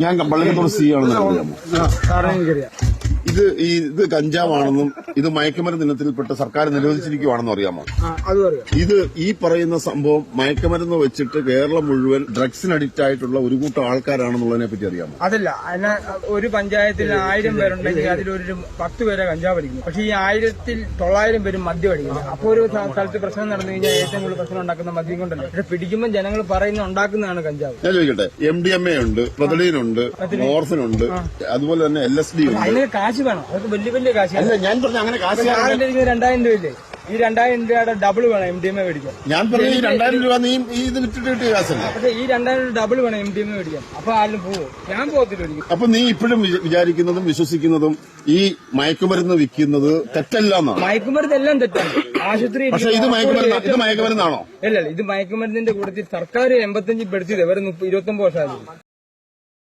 ഞാൻ പള്ളിക്കത്തോട് സി ആണെന്ന് അറിയാമോ? ഇത് കഞ്ചാവാണെന്നും ഇത് മയക്കുമരുന്ന് ഇനത്തിൽപ്പെട്ട് സർക്കാർ നിരോധിച്ചിരിക്കുവാണെന്നും അറിയാമോ? ഇത് ഈ പറയുന്ന സംഭവം മയക്കുമരുന്ന് വെച്ചിട്ട് കേരളം മുഴുവൻ ഡ്രഗ്സിന് അഡിക്റ്റ് ആയിട്ടുള്ള ഒരു കൂട്ടം ആൾക്കാരാണെന്നുള്ളതിനെ പറ്റി അറിയാമോ? അതല്ല, അതിന് ഒരു പഞ്ചായത്തിൽ 1000 പേരുണ്ടെങ്കിൽ അതിലൊരു 10 പേരെ കഞ്ചാവ് അടിക്കും. പക്ഷെ ഈ 1900 പേരും മദ്യം അടിക്കുന്നത്. അപ്പോൾ ഒരു സ്ഥലത്ത് പ്രശ്നം നടന്നു കഴിഞ്ഞാൽ ഏറ്റവും കൂടുതൽ പ്രശ്നം ഉണ്ടാക്കുന്ന മദ്യം കൊണ്ടല്ലേ. പക്ഷെ പിടിക്കുമ്പോൾ ജനങ്ങൾ പറയുന്ന ഉണ്ടാക്കുന്നതാണ് കഞ്ചാവ്. ഞാൻ ചോദിക്കട്ടെ, MDMA ഉണ്ട്, പ്രതലീനുണ്ട്, മോർഫിനുണ്ട്, അതുപോലെ തന്നെ LSD ഉണ്ട്. അതിന് കാശ് വേണം, അതൊക്കെ വലിയ കാശ്. അല്ല, ഞാൻ പറഞ്ഞ അങ്ങനെ കാശ് 2000 രൂപയില്ലേ? ഈ 2000 രൂപയുടെ ഡബിൾ വേണം MDMA മേടിക്കാൻ. ഞാൻ പറഞ്ഞ ഈ 2000 രൂപ നീ ഇത് വിറ്റിട്ട് കിട്ടിയ കാശല്ല. പക്ഷെ ഈ 2000 ഡബിൾ വേണം MDMA മേടിക്കാൻ. അപ്പൊ ആരും പോവും, ഞാൻ പോകത്തില്ല. അപ്പൊ നീ ഇപ്പോഴും വിചാരിക്കുന്നതും വിശ്വസിക്കുന്നതും ഈ മയക്കുമരുന്ന് വിൽക്കുന്നത് തെറ്റല്ല എന്നാണ്? മയക്കുമരുന്ന് എല്ലാം തെറ്റാണ്. ആശുപത്രി. പക്ഷെ ഇത് മയക്കുമരുന്നാണോ? അല്ല, ഇത് മയക്കുമരുന്നിന്റെ കൂട്ടത്തിൽ സർക്കാർ 85 പെടുത്തിയത്. 29 വർഷമായിരുന്നു.